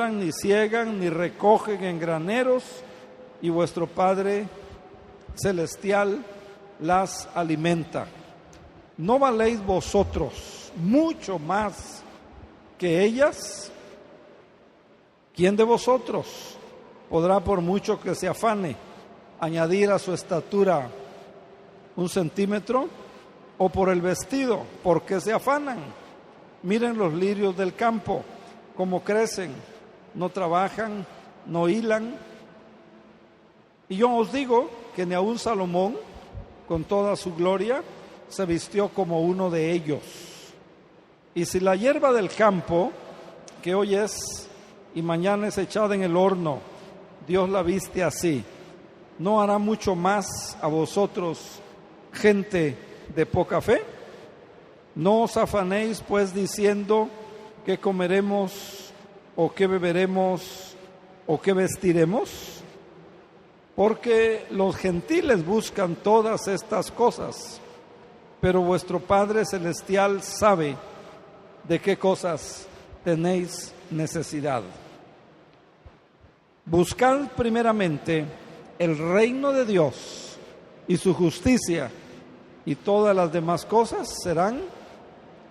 siembran, ni ciegan, ni recogen en graneros, y vuestro Padre celestial las alimenta. ¿No valéis vosotros mucho más que ellas? ¿Quién de vosotros podrá, por mucho que se afane, añadir a su estatura 1 centímetro? ¿O por el vestido, por qué se afanan? Miren los lirios del campo, cómo crecen, no trabajan, no hilan. Y yo os digo que ni aun Salomón, con toda su gloria, se vistió como uno de ellos. Y si la hierba del campo, que hoy es y mañana es echada en el horno, Dios la viste así, ¿no hará mucho más a vosotros, gente de poca fe? No os afanéis pues diciendo qué comeremos, o qué beberemos, o qué vestiremos, porque los gentiles buscan todas estas cosas, pero vuestro Padre Celestial sabe de qué cosas tenéis necesidad. Buscad primeramente el reino de Dios y su justicia, y todas las demás cosas serán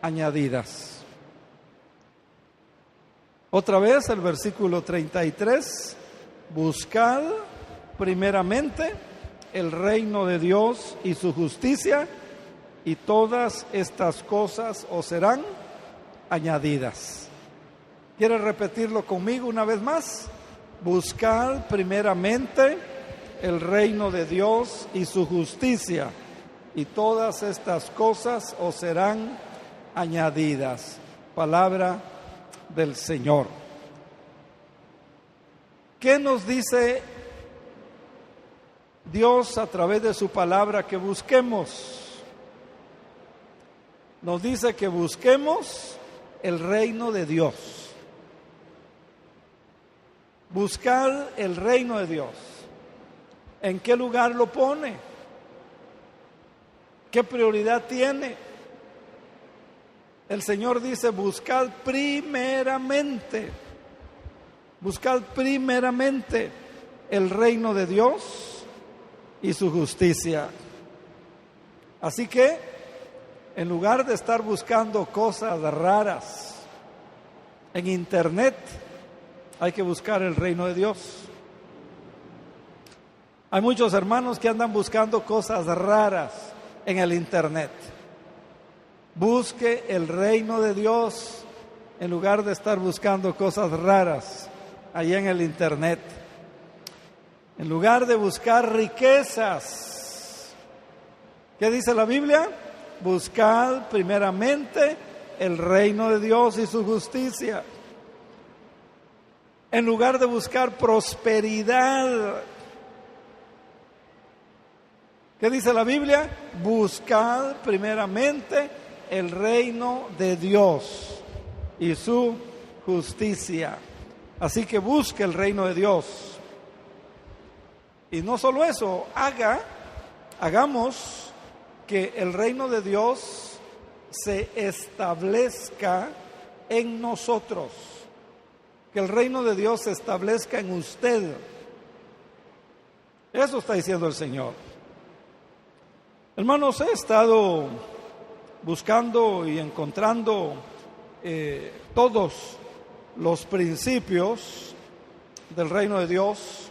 añadidas. Otra vez el versículo 33, buscad primeramente el reino de Dios y su justicia, y todas estas cosas os serán añadidas. ¿Quieres repetirlo conmigo una vez más? Buscad primeramente el reino de Dios y su justicia, y todas estas cosas os serán añadidas. Palabra del Señor. ¿Qué nos dice Dios a través de su palabra que busquemos? Nos dice que busquemos el reino de Dios. Buscar el reino de Dios. ¿En qué lugar lo pone? ¿Qué prioridad tiene? El Señor dice, buscad primeramente el reino de Dios y su justicia. Así que, en lugar de estar buscando cosas raras en internet, hay que buscar el reino de Dios. Hay muchos hermanos que andan buscando cosas raras en el internet. Busque el reino de Dios en lugar de estar buscando cosas raras allá en el internet. En lugar de buscar riquezas, ¿qué dice la Biblia? Buscad primeramente el reino de Dios y su justicia. En lugar de buscar prosperidad, ¿qué dice la Biblia? Buscad primeramente el reino de Dios y su justicia. Así que busque el reino de Dios. Y no solo eso, hagamos que el reino de Dios se establezca en nosotros. Que el reino de Dios se establezca en usted. Eso está diciendo el Señor. Hermanos, he estado buscando y encontrando todos los principios del reino de Dios.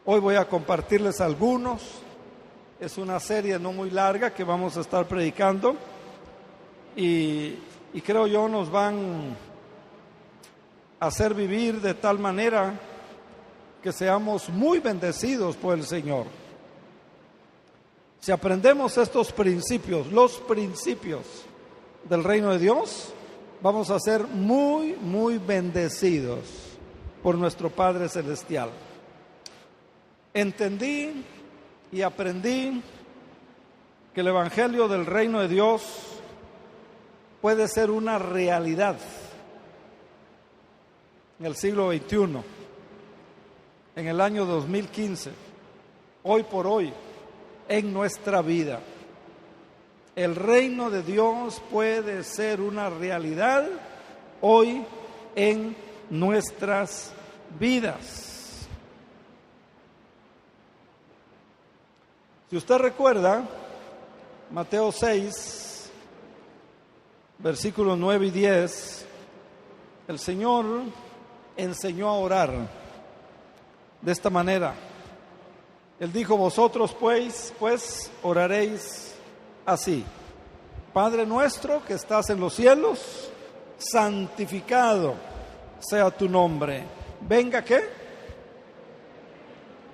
Hoy voy a compartirles algunos. Es una serie no muy larga que vamos a estar predicando y creo yo nos van a hacer vivir de tal manera que seamos muy bendecidos por el Señor. Si aprendemos estos principios, los principios del reino de Dios, vamos a ser muy, muy bendecidos por nuestro Padre Celestial. Entendí y aprendí que el Evangelio del reino de Dios puede ser una realidad en el siglo XXI, en el año 2015, hoy por hoy, en nuestra vida. El reino de Dios puede ser una realidad hoy en nuestras vidas. Si usted recuerda, Mateo 6, versículos 9 y 10, el Señor enseñó a orar de esta manera. Él dijo: vosotros pues oraréis así: Padre nuestro que estás en los cielos, santificado sea tu nombre. Venga, ¿qué?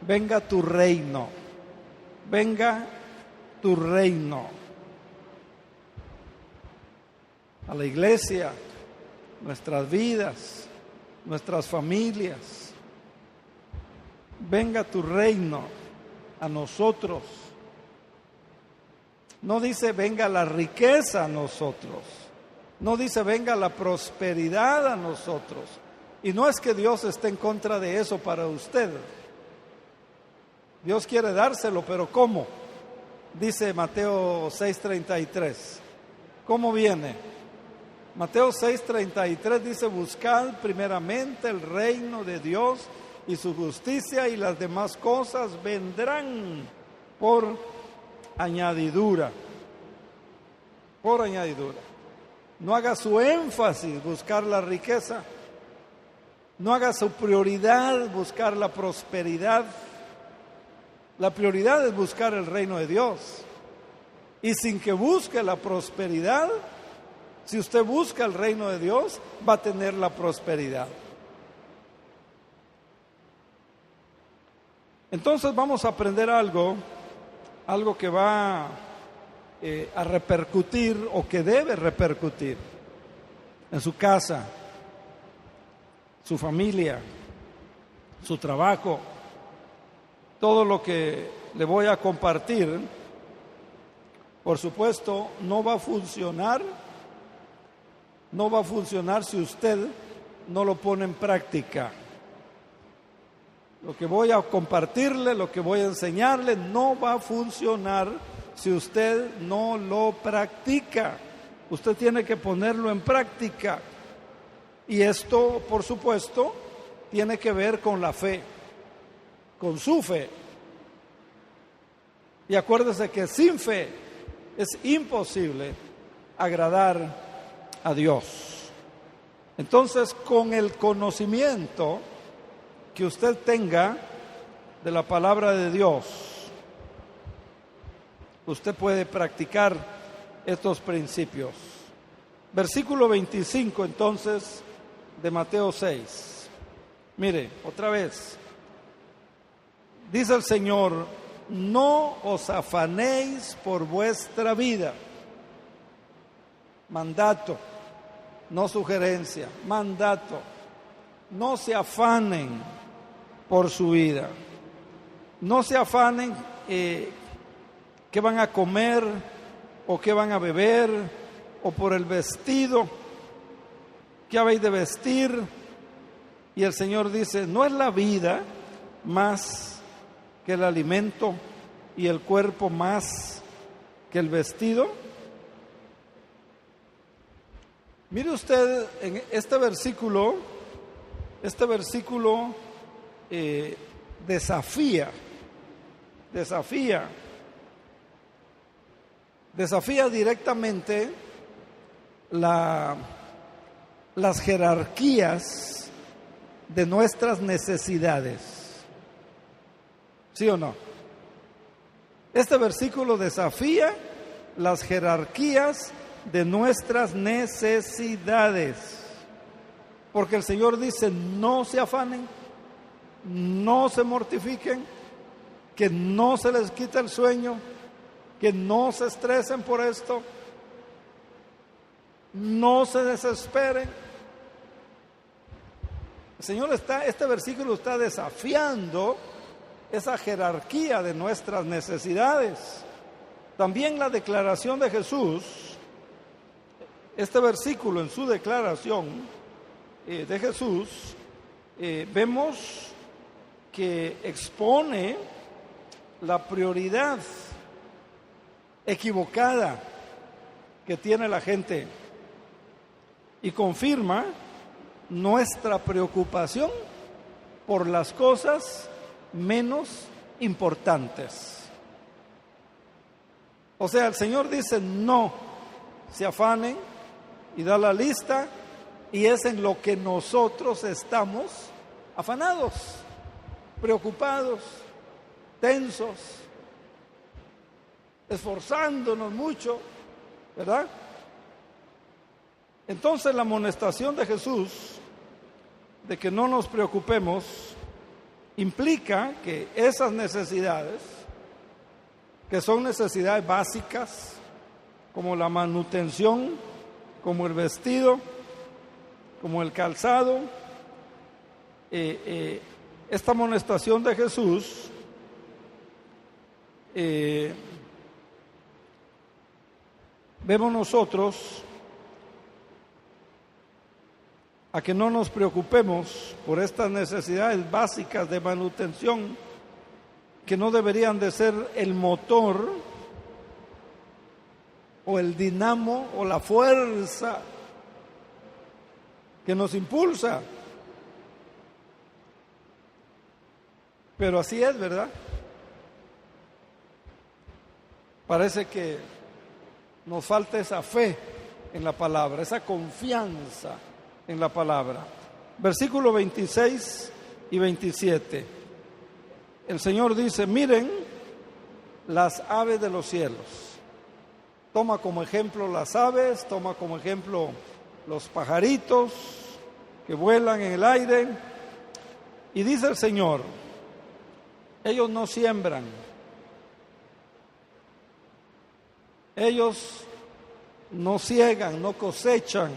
Venga tu reino. Venga tu reino. A la iglesia, nuestras vidas, nuestras familias. Venga tu reino a nosotros. No dice venga la riqueza a nosotros. No dice venga la prosperidad a nosotros. Y no es que Dios esté en contra de eso para usted. Dios quiere dárselo, pero ¿cómo? Dice Mateo 6:33. ¿Cómo viene? Mateo 6:33 dice: buscad primeramente el reino de Dios y su justicia, y las demás cosas vendrán por añadidura. Por añadidura. No haga su énfasis buscar la riqueza. No haga su prioridad buscar la prosperidad. La prioridad es buscar el reino de Dios. Y sin que busque la prosperidad, si usted busca el reino de Dios, va a tener la prosperidad. Entonces vamos a aprender algo que va a repercutir, o que debe repercutir en su casa, su familia, su trabajo. Todo lo que le voy a compartir, por supuesto, no va a funcionar si usted no lo pone en práctica. Lo que voy a compartirle, lo que voy a enseñarle, no va a funcionar si usted no lo practica. Usted tiene que ponerlo en práctica. Y esto, por supuesto, tiene que ver con la fe, con su fe. Y acuérdese que sin fe es imposible agradar a Dios. Entonces, con el conocimiento que usted tenga de la palabra de Dios, usted puede practicar estos principios. Versículo 25, entonces, de Mateo 6. Mire, otra vez. Dice el Señor: no os afanéis por vuestra vida. Mandato, no sugerencia, mandato. No se afanen por su vida. No se afanen qué van a comer o qué van a beber, o por el vestido, qué habéis de vestir. Y el Señor dice: ¿no es la vida más que el alimento y el cuerpo más que el vestido? Mire usted, en este versículo desafía directamente las jerarquías de nuestras necesidades. ¿Sí o no? Este versículo desafía las jerarquías de nuestras necesidades. Porque el Señor dice: no se afanen, no se mortifiquen, que no se les quite el sueño, que no se estresen por esto, no se desesperen. El Señor este versículo está desafiando esa jerarquía de nuestras necesidades. También la declaración de Jesús, este versículo en su declaración de Jesús, vemos que expone la prioridad equivocada que tiene la gente y confirma nuestra preocupación por las cosas menos importantes. O sea, el Señor dice: no se afanen, y da la lista, y es en lo que nosotros estamos afanados, preocupados, tensos, esforzándonos mucho, ¿verdad? Entonces la amonestación de Jesús de que no nos preocupemos implica que esas necesidades, que son necesidades básicas, como la manutención, como el vestido, como el calzado, esta amonestación de Jesús vemos nosotros a que no nos preocupemos por estas necesidades básicas de manutención, que no deberían de ser el motor o el dinamo o la fuerza que nos impulsa. Pero así es, ¿verdad? Parece que nos falta esa fe en la palabra, esa confianza en la palabra. Versículo 26 y 27. El Señor dice: miren las aves de los cielos. Toma como ejemplo las aves, toma como ejemplo los pajaritos que vuelan en el aire. Y dice el Señor: ellos no siembran, ellos no siegan, no cosechan,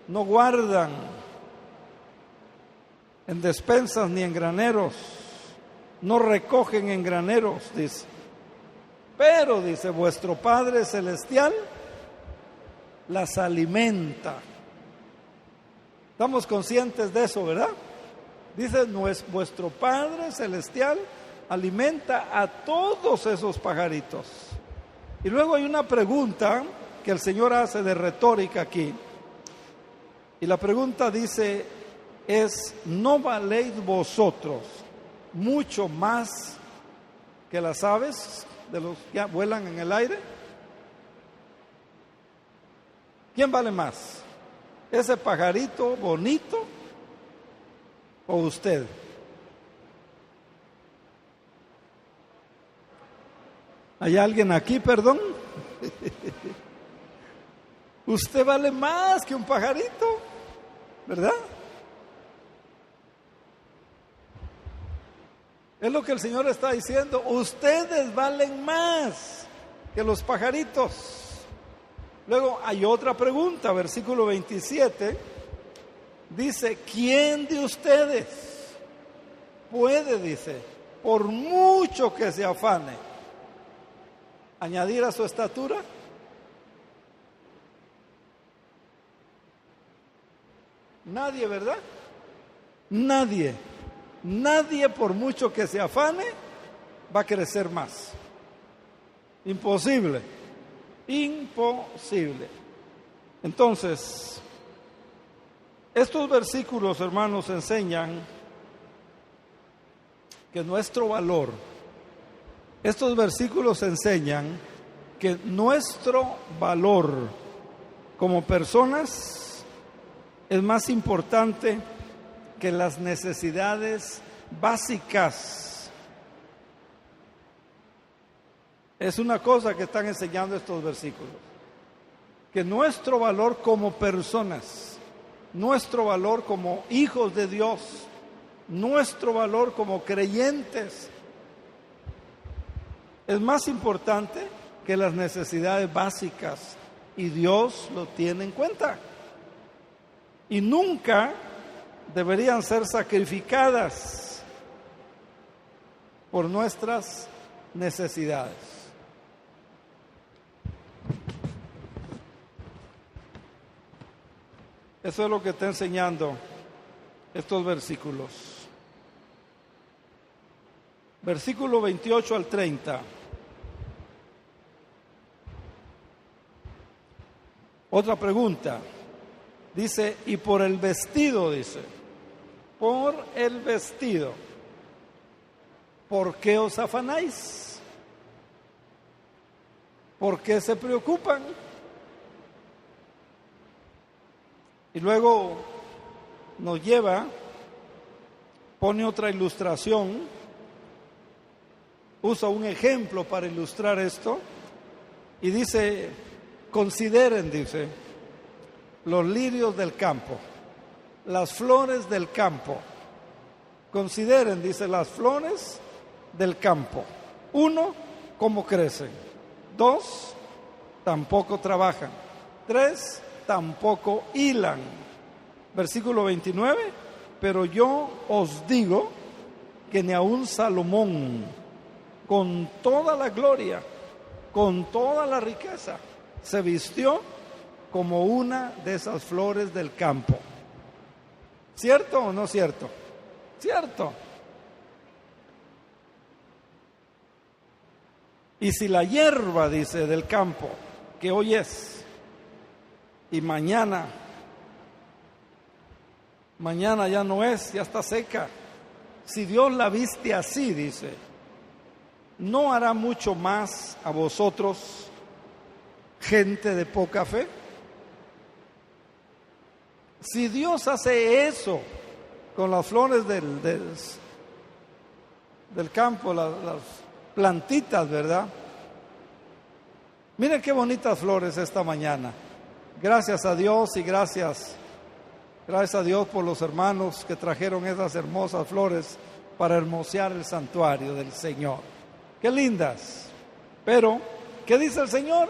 no guardan en despensas ni en graneros, no recogen en graneros, dice. Pero, dice, vuestro Padre Celestial las alimenta. Estamos conscientes de eso, ¿verdad? Dice: vuestro Padre Celestial alimenta a todos esos pajaritos. Y luego hay una pregunta que el Señor hace de retórica aquí. Y la pregunta dice es: ¿no valéis vosotros mucho más que las aves de los que vuelan en el aire? ¿Quién vale más? ¿Ese pajarito bonito o usted? ¿Hay alguien aquí, perdón? Usted vale más que un pajarito, ¿verdad? Es lo que el Señor está diciendo: ustedes valen más que los pajaritos. Luego hay otra pregunta, versículo 27, dice: ¿quién de ustedes puede, dice, por mucho que se afane, añadir a su estatura? Nadie, ¿verdad? Nadie. Nadie, por mucho que se afane, va a crecer más. Imposible. Imposible. Entonces, estos versículos, hermanos, enseñan que nuestro valor, estos versículos enseñan que nuestro valor como personas es más importante que las necesidades básicas. Es una cosa que están enseñando estos versículos, que nuestro valor como personas, nuestro valor como hijos de Dios, nuestro valor como creyentes es más importante que las necesidades básicas, y Dios lo tiene en cuenta. Y nunca deberían ser sacrificadas por nuestras necesidades. Eso es lo que está enseñando estos versículos. Versículo 28 al 30. Otra pregunta: Dice, y por el vestido, dice, por el vestido, ¿por qué os afanáis? ¿Por qué se preocupan? Y luego nos lleva, pone otra ilustración, usa un ejemplo para ilustrar esto, y dice, consideren, dice, los lirios del campo, las flores del campo. Consideren, dice, las flores del campo. 1, cómo crecen. 2, tampoco trabajan. 3, tampoco hilan. Versículo 29, pero yo os digo que ni aun Salomón, con toda la gloria, con toda la riqueza, se vistió como una de esas flores del campo. ¿Cierto o no cierto? Cierto. Y si la hierba, dice, del campo, que hoy es, y mañana ya no es, ya está seca, si Dios la viste así, dice, ¿no hará mucho más a vosotros, gente de poca fe? Si Dios hace eso con las flores del campo, las plantitas, ¿verdad? Miren qué bonitas flores esta mañana. Gracias a Dios y gracias a Dios por los hermanos que trajeron esas hermosas flores para hermosear el santuario del Señor. Qué lindas. Pero, ¿qué dice el Señor?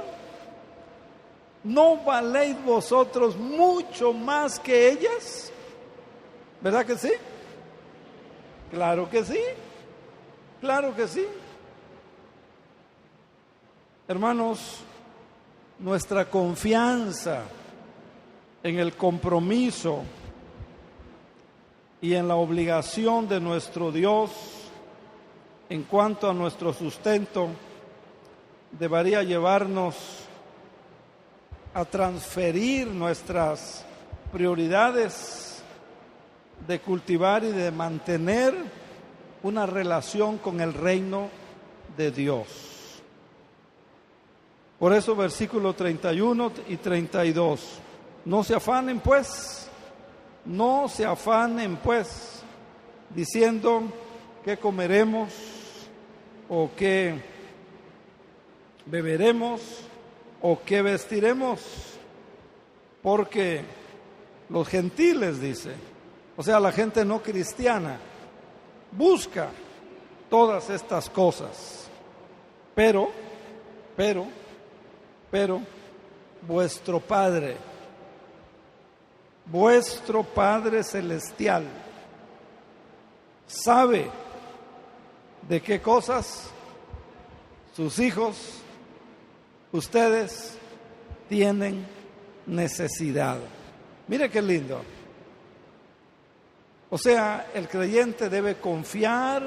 ¿No valéis vosotros mucho más que ellas? ¿Verdad que sí? Claro que sí. Claro que sí. Hermanos, nuestra confianza en el compromiso y en la obligación de nuestro Dios en cuanto a nuestro sustento debería llevarnos a transferir nuestras prioridades de cultivar y de mantener una relación con el reino de Dios. Por eso versículos 31 y 32, no se afanen pues, diciendo qué comeremos o qué beberemos o qué vestiremos, porque los gentiles, dice, o sea, la gente no cristiana, busca todas estas cosas, pero vuestro Padre Celestial sabe de qué cosas sus hijos, ustedes tienen necesidad. Mire qué lindo. O sea, el creyente debe confiar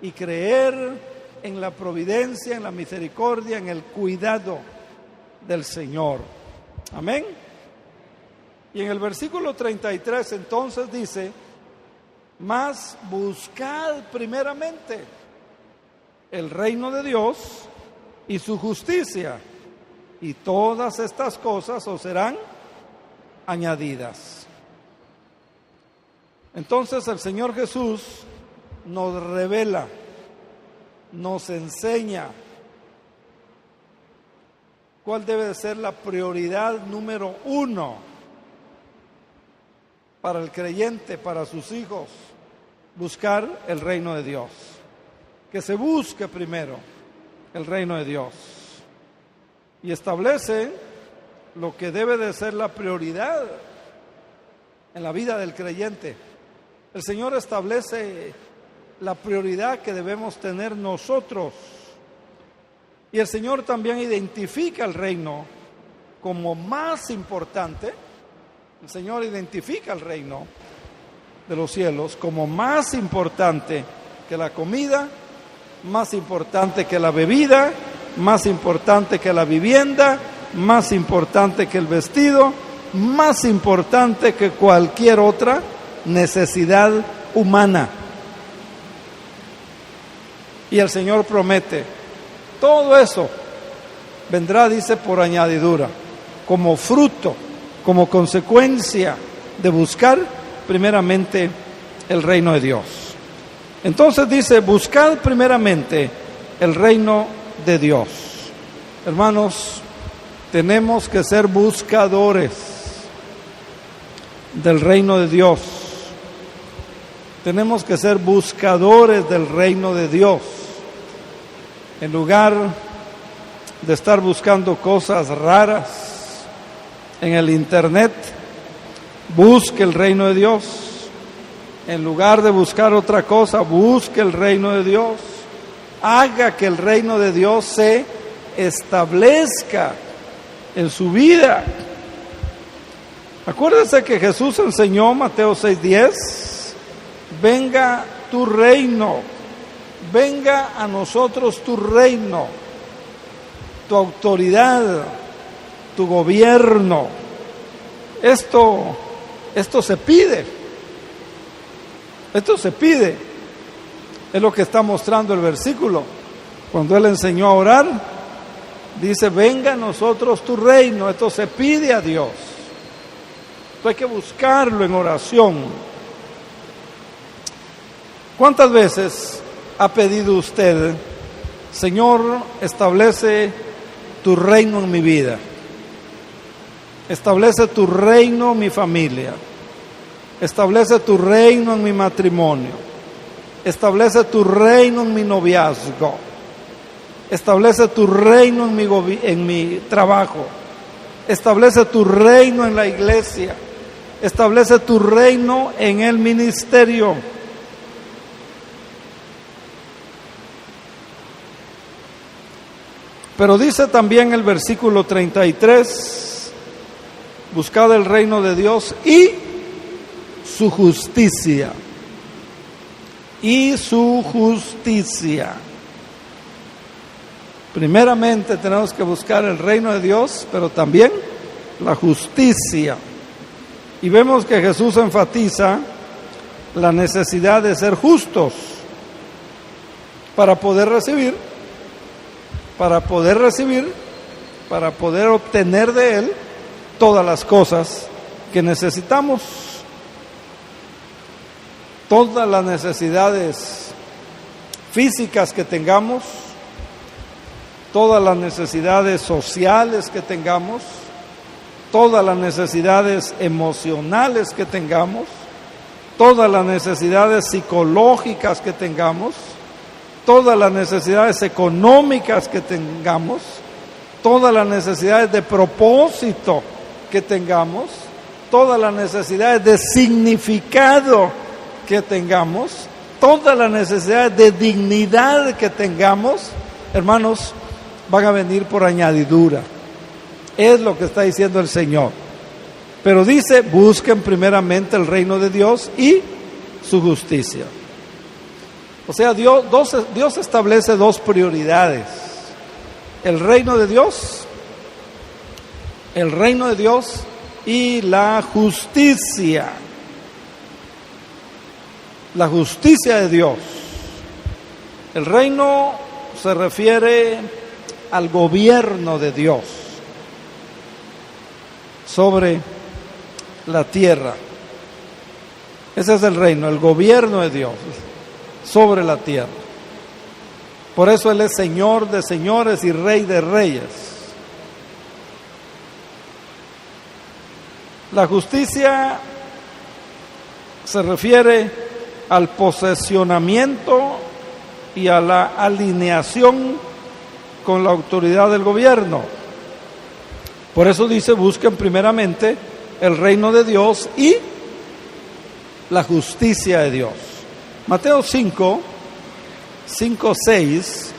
y creer en la providencia, en la misericordia, en el cuidado del Señor. Amén. Y en el versículo 33 entonces dice, mas buscad primeramente el reino de Dios y su justicia, y todas estas cosas os serán añadidas. Entonces el Señor Jesús nos revela, nos enseña cuál debe de ser la prioridad número 1 para el creyente, para sus hijos: buscar el reino de Dios. Que se busque primero el reino de Dios. Y establece lo que debe de ser la prioridad en la vida del creyente. El Señor establece la prioridad que debemos tener nosotros. Y el Señor también identifica el reino como más importante. El Señor identifica el reino de los cielos como más importante que la comida, más importante que la bebida, más importante que la vivienda, más importante que el vestido, más importante que cualquier otra necesidad humana. Y el Señor promete, todo eso vendrá, dice, por añadidura, como fruto, como consecuencia de buscar primeramente el reino de Dios. Entonces dice, buscad primeramente el reino de Dios. Hermanos, tenemos que ser buscadores del reino de Dios. Tenemos que ser buscadores del reino de Dios. En lugar de estar buscando cosas raras en el internet, busque el reino de Dios. En lugar de buscar otra cosa, busque el reino de Dios. Haga que el reino de Dios se establezca en su vida. Acuérdese que Jesús enseñó, Mateo 6:10, venga tu reino, venga a nosotros tu reino, tu autoridad, tu gobierno. Esto se pide. Esto se pide. Es lo que está mostrando el versículo. Cuando Él enseñó a orar, dice, venga a nosotros tu reino. Esto se pide a Dios. Esto hay que buscarlo en oración. ¿Cuántas veces ha pedido usted, Señor, establece tu reino en mi vida? Establece tu reino en mi familia. Establece tu reino en mi matrimonio. Establece tu reino en mi noviazgo. Establece tu reino en mi trabajo. Establece tu reino en la iglesia. Establece tu reino en el ministerio. Pero dice también el versículo 33, buscad el reino de Dios y su justicia. Y su justicia. Primeramente tenemos que buscar el reino de Dios, pero también la justicia. Y vemos que Jesús enfatiza la necesidad de ser justos para poder recibir, para poder obtener de Él todas las cosas que necesitamos. Todas las necesidades físicas que tengamos, todas las necesidades sociales que tengamos, todas las necesidades emocionales que tengamos, todas las necesidades psicológicas que tengamos, todas las necesidades económicas que tengamos, todas las necesidades de propósito que tengamos, todas las necesidades de significado que tengamos, todas las necesidades de dignidad que tengamos, hermanos, van a venir por añadidura. Es lo que está diciendo el Señor. Pero dice, busquen primeramente el reino de Dios y su justicia. O sea, Dios establece dos prioridades. El reino de Dios y la justicia. La justicia de Dios. El reino se refiere al gobierno de Dios sobre la tierra. Ese es el reino, el gobierno de Dios sobre la tierra. Por eso Él es Señor de señores y Rey de reyes. La justicia se refiere al posesionamiento y a la alineación con la autoridad del gobierno. Por eso dice, busquen primeramente el reino de Dios y la justicia de Dios. Mateo 5, 6,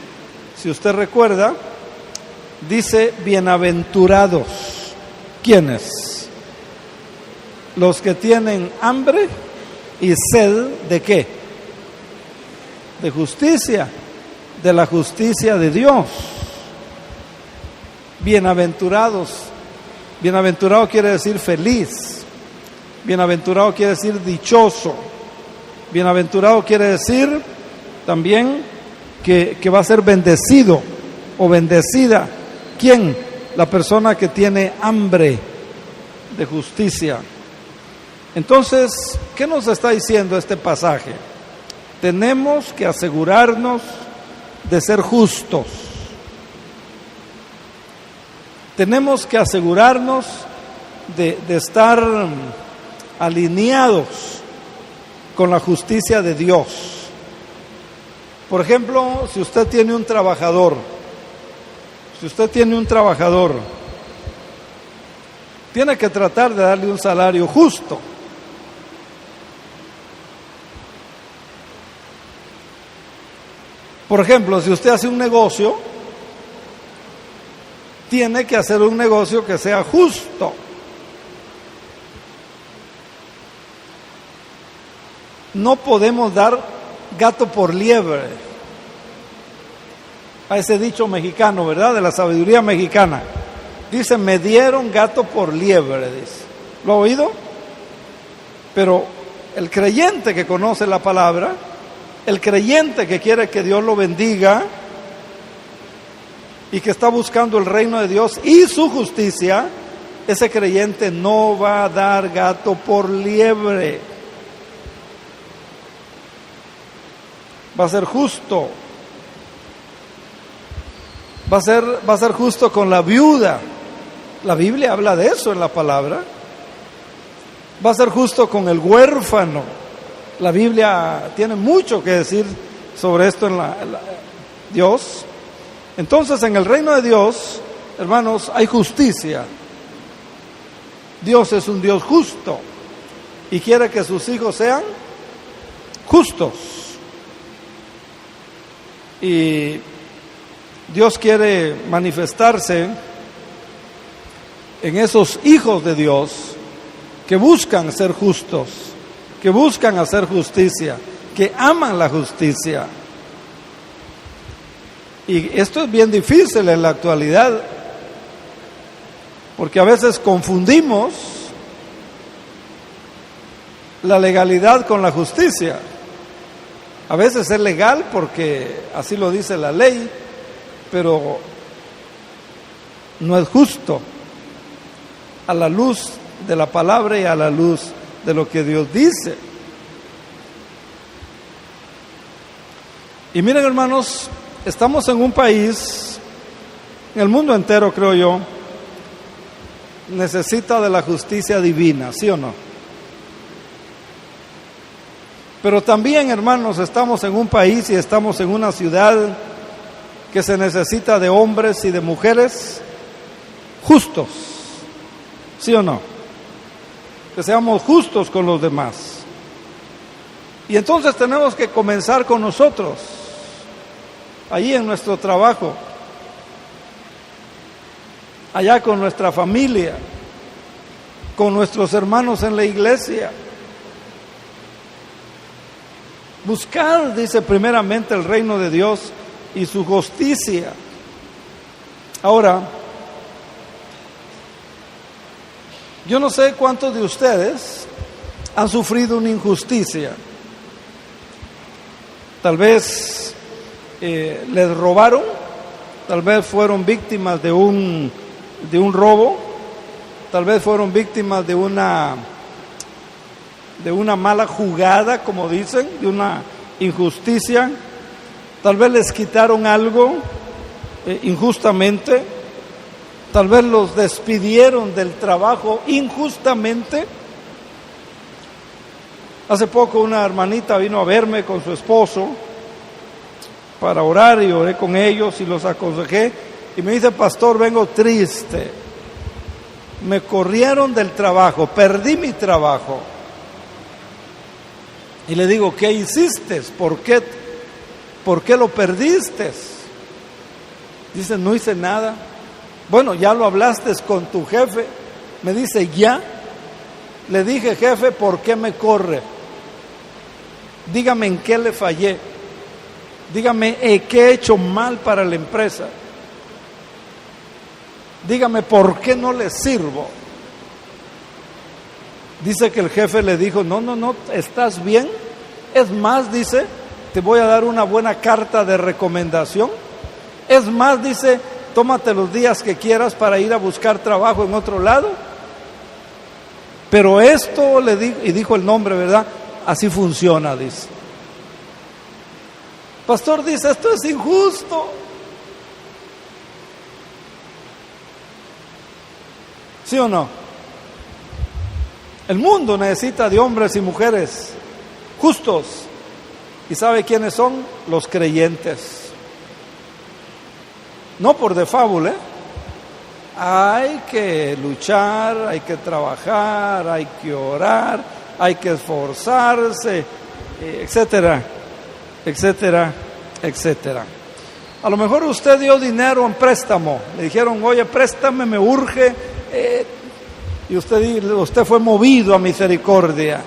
si usted recuerda, dice, bienaventurados. ¿Quiénes? Los que tienen hambre y sed, ¿de qué? De justicia, de la justicia de Dios. Bienaventurados. Bienaventurado quiere decir feliz. Bienaventurado quiere decir dichoso. Bienaventurado quiere decir también que va a ser bendecido o bendecida. ¿Quién? La persona que tiene hambre de justicia. Entonces, ¿qué nos está diciendo este pasaje? Tenemos que asegurarnos de ser justos. Tenemos que asegurarnos de estar alineados con la justicia de Dios. Por ejemplo, si usted tiene un trabajador, tiene que tratar de darle un salario justo. Por ejemplo, si usted hace un negocio, tiene que hacer un negocio que sea justo. No podemos dar gato por liebre. A ese dicho mexicano, ¿verdad? De la sabiduría mexicana. Dice, me dieron gato por liebre, dice. ¿Lo ha oído? Pero el creyente que conoce la palabra, el creyente que quiere que Dios lo bendiga y que está buscando el reino de Dios y su justicia, ese creyente no va a dar gato por liebre. Va a ser justo. Va a ser justo con la viuda. La Biblia habla de eso en la palabra. Va a ser justo con el huérfano. La Biblia tiene mucho que decir sobre esto en Dios. Entonces, en el reino de Dios, hermanos, hay justicia. Dios es un Dios justo y quiere que sus hijos sean justos. Y Dios quiere manifestarse en esos hijos de Dios que buscan ser justos, que buscan hacer justicia, que aman la justicia. Y esto es bien difícil en la actualidad, porque a veces confundimos la legalidad con la justicia. A veces es legal porque así lo dice la ley, pero no es justo a la luz de la palabra y a la luz de lo que Dios dice. Y miren, hermanos, estamos en un país, en el mundo entero creo yo, necesita de la justicia divina, ¿sí o no? Pero también, hermanos, estamos en un país y estamos en una ciudad que se necesita de hombres y de mujeres justos, ¿sí o no? Que seamos justos con los demás. Y entonces tenemos que comenzar con nosotros, allí en nuestro trabajo, allá con nuestra familia, con nuestros hermanos en la iglesia. Buscar, dice, primeramente el reino de Dios y su justicia. Ahora, yo no sé cuántos de ustedes han sufrido una injusticia. Tal vez les robaron, tal vez fueron víctimas de un robo, tal vez fueron víctimas de una mala jugada, como dicen, de una injusticia. Tal vez les quitaron algo injustamente. Tal vez los despidieron del trabajo injustamente. Hace poco una hermanita vino a verme con su esposo para orar y oré con ellos y los aconsejé. Y me dice, pastor, vengo triste. Me corrieron del trabajo, perdí mi trabajo. Y le digo, ¿qué hiciste? ¿Por qué lo perdiste? Dice, no hice nada. Bueno, ya lo hablaste con tu jefe. Me dice, ya. Le dije, jefe, ¿por qué me corre? Dígame en qué le fallé. Dígame qué he hecho mal para la empresa. dígame por qué no le sirvo. Dice que el jefe le dijo, no, ¿estás bien? Es más, dice, te voy a dar una buena carta de recomendación. Es más, dice, tómate los días que quieras para ir a buscar trabajo en otro lado. Pero esto le dijo, y dijo el nombre, ¿verdad? Así funciona, dice. Pastor dice, esto es injusto. ¿Sí o no? El mundo necesita de hombres y mujeres justos. ¿Y sabe quiénes son? Los creyentes. No por de fábula, ¿eh? Hay que luchar, hay que trabajar, hay que orar, hay que esforzarse, etcétera, etcétera, etcétera. A lo mejor usted dio dinero en préstamo, le dijeron, oye, préstame, me urge, y usted fue movido a misericordia,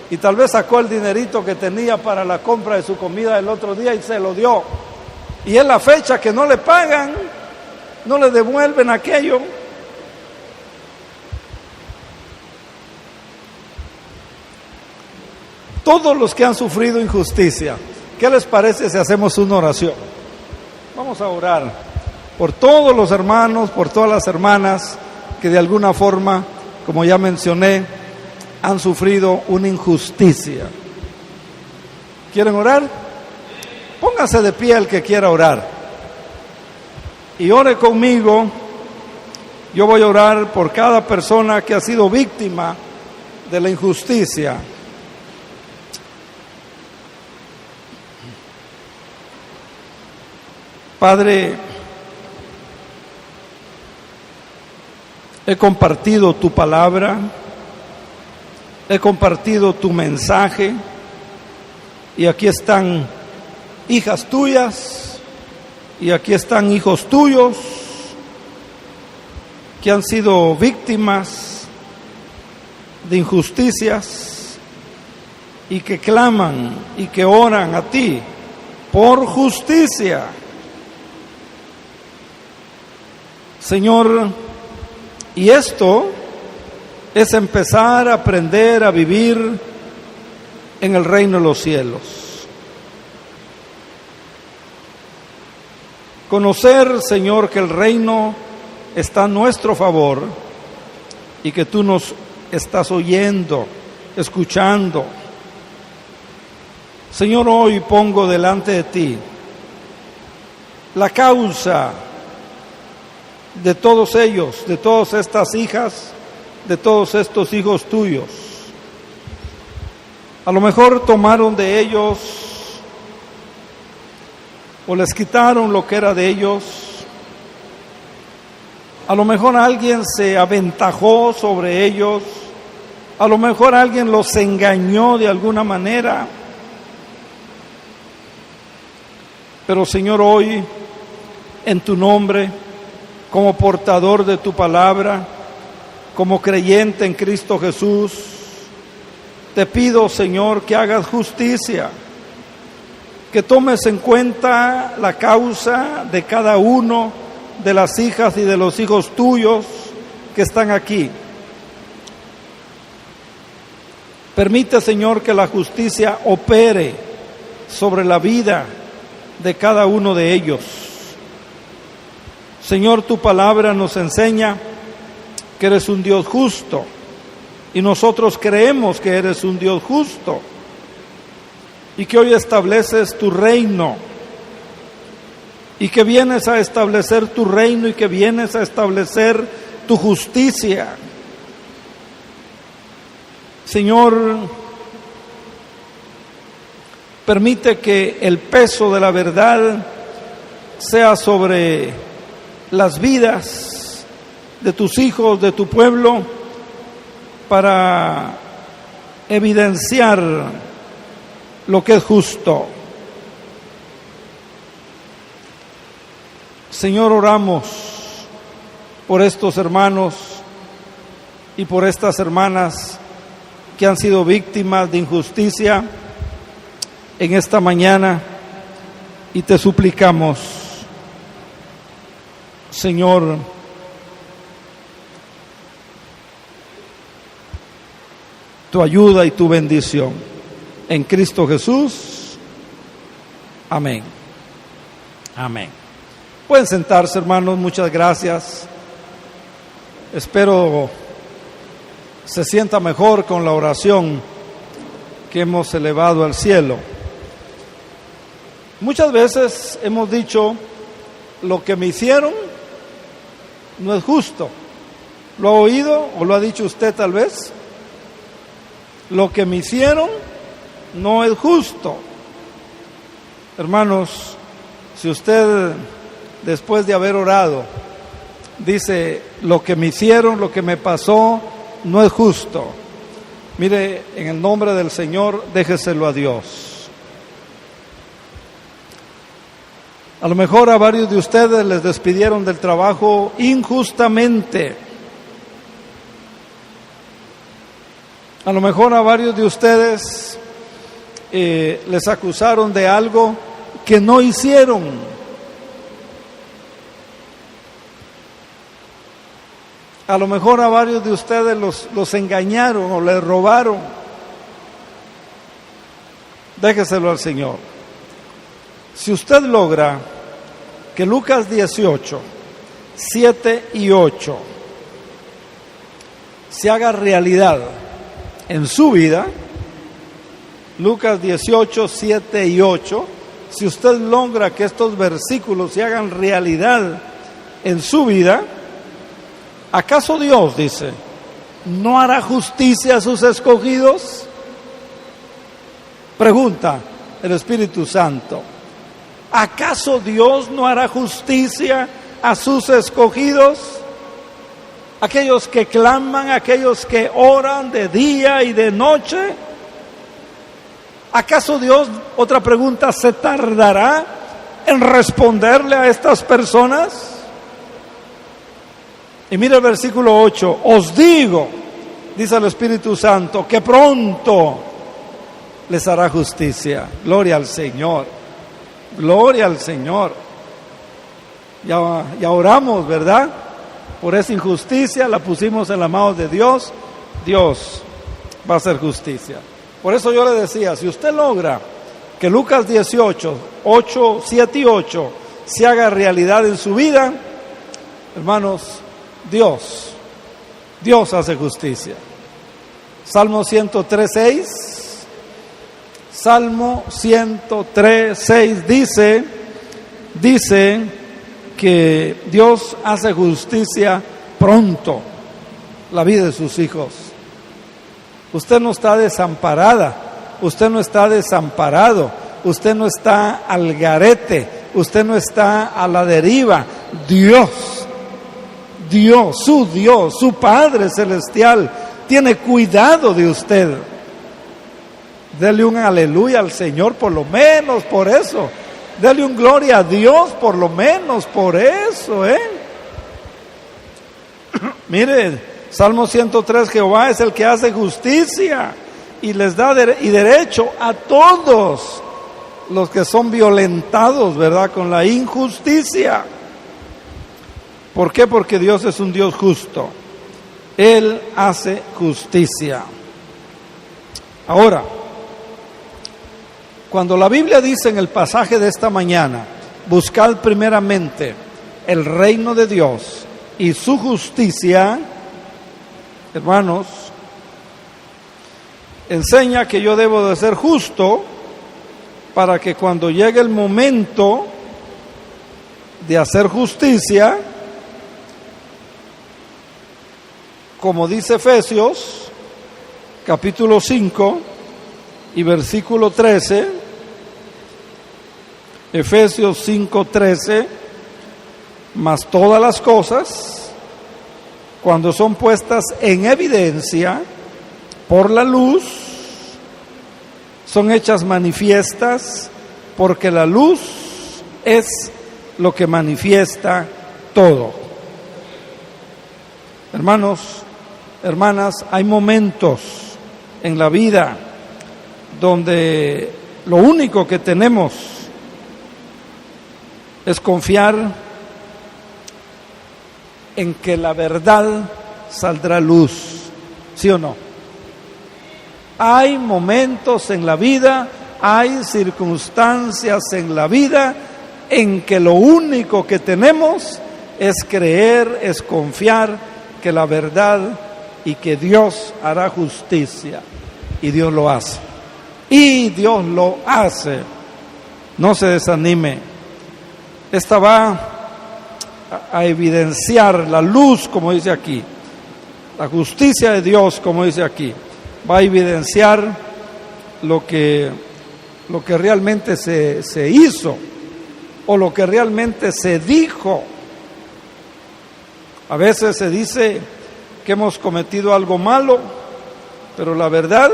y tal vez sacó el dinerito que tenía para la compra de su comida el otro día y se lo dio, y en la fecha que no le pagan, no le devuelven aquello. Todos los que han sufrido injusticia, ¿qué les parece si hacemos una oración? Vamos a orar por todos los hermanos, por todas las hermanas que de alguna forma, como ya mencioné, han sufrido una injusticia. ¿Quieren orar? Póngase de pie el que quiera orar. Y ore conmigo. Yo voy a orar por cada persona que ha sido víctima de la injusticia. Padre, he compartido tu palabra, he compartido tu mensaje, y aquí están hijas tuyas, y aquí están hijos tuyos que han sido víctimas de injusticias y que claman y que oran a ti por justicia. Señor, y esto es empezar a aprender a vivir en el reino de los cielos. Conocer, Señor, que el reino está a nuestro favor y que tú nos estás oyendo, escuchando. Señor, hoy pongo delante de ti la causa de todos ellos, de todas estas hijas, de todos estos hijos tuyos. A lo mejor tomaron de ellos o les quitaron lo que era de ellos. A lo mejor alguien se aventajó sobre ellos. A lo mejor alguien los engañó de alguna manera. Pero Señor, hoy en tu nombre, como portador de tu palabra, como creyente en Cristo Jesús, te pido, Señor, que hagas justicia, que tomes en cuenta la causa de cada uno de las hijas y de los hijos tuyos que están aquí. Permite, Señor, que la justicia opere sobre la vida de cada uno de ellos. Señor, tu palabra nos enseña que eres un Dios justo y nosotros creemos que eres un Dios justo y que hoy estableces tu reino y que vienes a establecer tu reino y que vienes a establecer tu justicia. Señor, permite que el peso de la verdad sea sobre las vidas de tus hijos, de tu pueblo, para evidenciar lo que es justo. Señor, oramos por estos hermanos y por estas hermanas que han sido víctimas de injusticia en esta mañana y te suplicamos, Señor, tu ayuda y tu bendición. En Cristo Jesús. Amén. Amén. Pueden sentarse, hermanos, muchas gracias. Espero se sienta mejor con la oración que hemos elevado al cielo. Muchas veces hemos dicho, lo que me hicieron no es justo. ¿Lo ha oído o lo ha dicho usted tal vez? Lo que me hicieron no es justo. Hermanos, si usted después de haber orado dice, lo que me hicieron, lo que me pasó, no es justo, mire, en el nombre del Señor, déjeselo a Dios. A lo mejor a varios de ustedes les despidieron del trabajo injustamente. A lo mejor a varios de ustedes les acusaron de algo que no hicieron. A lo mejor a varios de ustedes los engañaron o les robaron. Déjeselo al Señor. Si usted logra que Lucas 18, 7 y 8 se haga realidad en su vida, Lucas 18, 7 y 8, si usted logra que estos versículos se hagan realidad en su vida, ¿acaso Dios, dice, no hará justicia a sus escogidos? Pregunta el Espíritu Santo. ¿Acaso Dios no hará justicia a sus escogidos? Aquellos que claman, aquellos que oran de día y de noche. ¿Acaso Dios, otra pregunta, se tardará en responderle a estas personas? Y mira el versículo 8, os digo, dice el Espíritu Santo, que pronto les hará justicia. Gloria al Señor. Gloria al Señor. Ya oramos, ¿verdad? Por esa injusticia la pusimos en las manos de Dios. Dios va a hacer justicia. Por eso yo le decía, si usted logra que Lucas 18, 8, 7 y 8 se haga realidad en su vida, hermanos, Dios hace justicia. Salmo 103, 6. Salmo 103, 6 dice que Dios hace justicia pronto la vida de sus hijos. Usted no está desamparada, usted no está desamparado, usted no está al garete, usted no está a la deriva. Dios, su Padre Celestial, tiene cuidado de usted. Dele un aleluya al Señor por lo menos por eso. Dele un gloria a Dios por lo menos por eso, Mire, Salmo 103, Jehová es el que hace justicia y les da y derecho a todos los que son violentados, ¿verdad?, con la injusticia. ¿Por qué? Porque Dios es un Dios justo. Él hace justicia. Ahora, cuando la Biblia dice en el pasaje de esta mañana, buscad primeramente el reino de Dios y su justicia, hermanos, enseña que yo debo de ser justo para que cuando llegue el momento de hacer justicia, como dice Efesios, capítulo 5 y versículo 13, Efesios 5:13, mas todas las cosas, cuando son puestas en evidencia por la luz, son hechas manifiestas, porque la luz es lo que manifiesta todo. Hermanos, hermanas, hay momentos en la vida donde lo único que tenemos es confiar en que la verdad saldrá a luz, ¿sí o no? Hay momentos en la vida, hay circunstancias en la vida en que lo único que tenemos es creer, es confiar que la verdad y que Dios hará justicia. Y Dios lo hace. Y Dios lo hace. No se desanime. Esta va a evidenciar la luz, como dice aquí. La justicia de Dios, como dice aquí. Va a evidenciar lo que realmente se hizo o lo que realmente se dijo. A veces se dice que hemos cometido algo malo, pero la verdad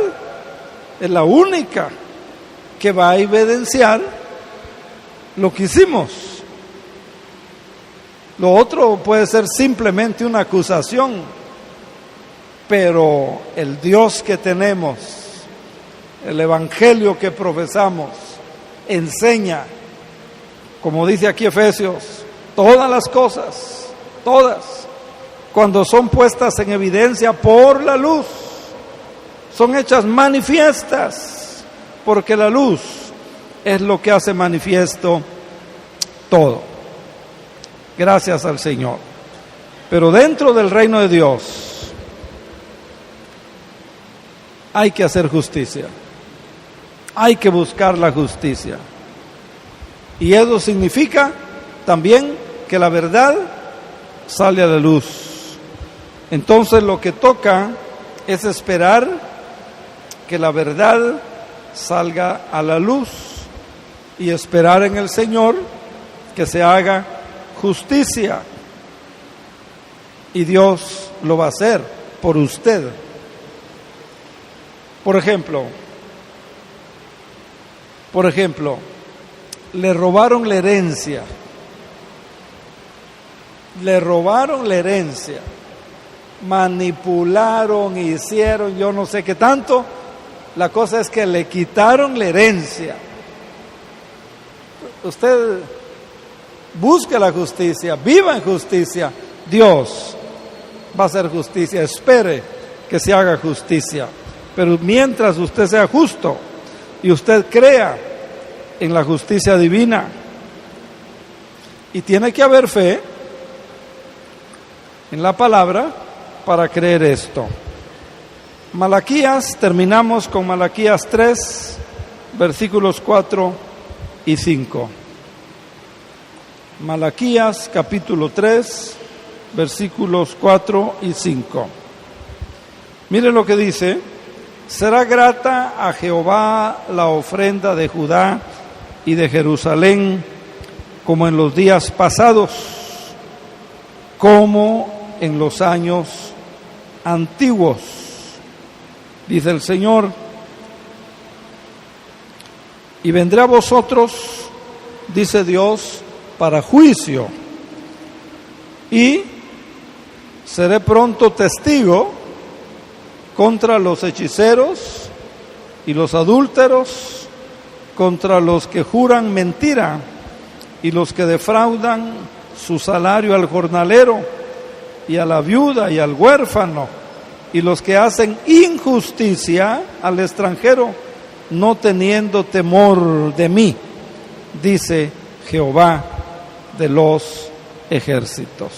es la única que va a evidenciar lo que hicimos. Lo otro puede ser simplemente una acusación, pero el Dios que tenemos, el evangelio que profesamos, enseña, como dice aquí Efesios, todas las cosas, todas, cuando son puestas en evidencia por la luz, son hechas manifiestas, porque la luz es lo que hace manifiesto todo. Gracias al Señor. Pero dentro del reino de Dios hay que hacer justicia. Hay que buscar la justicia. Y eso significa también que la verdad sale a la luz. Entonces lo que toca es esperar que la verdad salga a la luz y esperar en el Señor que se haga justicia. Y Dios lo va a hacer por usted. Por ejemplo, le robaron la herencia. Le robaron la herencia. Manipularon, hicieron yo no sé qué tanto. La cosa es que le quitaron la herencia. Usted busque la justicia, viva en justicia. Dios va a hacer justicia. Espere que se haga justicia. Pero mientras usted sea justo y usted crea en la justicia divina, y tiene que haber fe en la palabra para creer esto. Malaquías, terminamos con Malaquías 3, versículos 4 y 5. Malaquías capítulo 3, versículos 4 y 5. Mire lo que dice: será grata a Jehová la ofrenda de Judá y de Jerusalén, como en los días pasados, como en los años antiguos, dice el Señor. Y vendré a vosotros, dice Dios, para juicio, y seré pronto testigo contra los hechiceros y los adúlteros, contra los que juran mentira y los que defraudan su salario al jornalero y a la viuda y al huérfano, y los que hacen injusticia al extranjero, no teniendo temor de mí, dice Jehová de los ejércitos.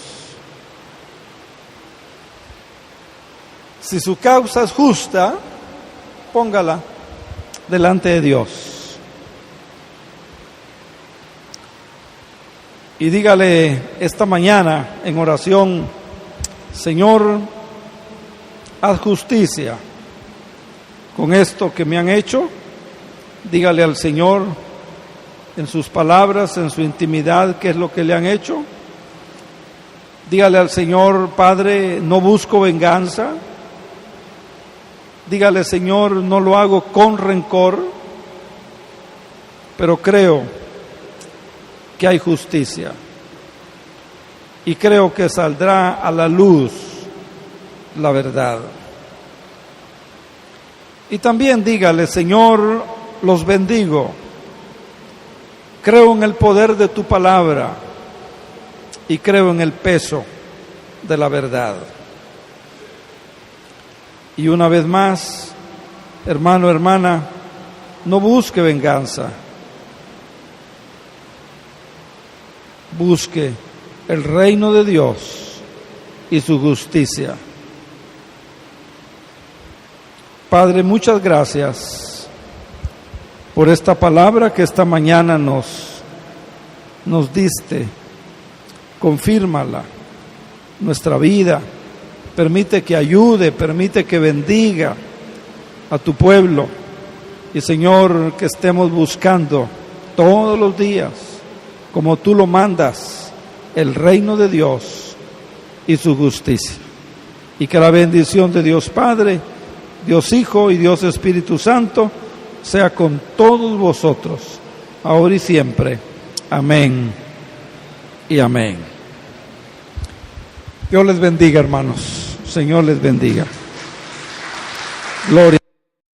Si su causa es justa, póngala delante de Dios. Y dígale esta mañana en oración: Señor, haz justicia con esto que me han hecho. Dígale al Señor en sus palabras, en su intimidad, qué es lo que le han hecho. Dígale al Señor: Padre, no busco venganza. Dígale: Señor, no lo hago con rencor, pero creo que hay justicia y creo que saldrá a la luz la verdad. Y también dígale: Señor, los bendigo, creo en el poder de tu palabra y creo en el peso de la verdad. Y una vez más, Hermano, hermana, no busque venganza. Busque el reino de Dios y su justicia. Padre, muchas gracias por esta palabra que esta mañana nos diste. Confírmala en nuestra vida. Permite que ayude, permite que bendiga a tu pueblo. Y Señor, que estemos buscando todos los días, como tú lo mandas, el reino de Dios y su justicia. Y que la bendición de Dios Padre, Dios Hijo y Dios Espíritu Santo sea con todos vosotros, ahora y siempre. Amén y amén. Dios les bendiga, hermanos. Señor les bendiga. Gloria.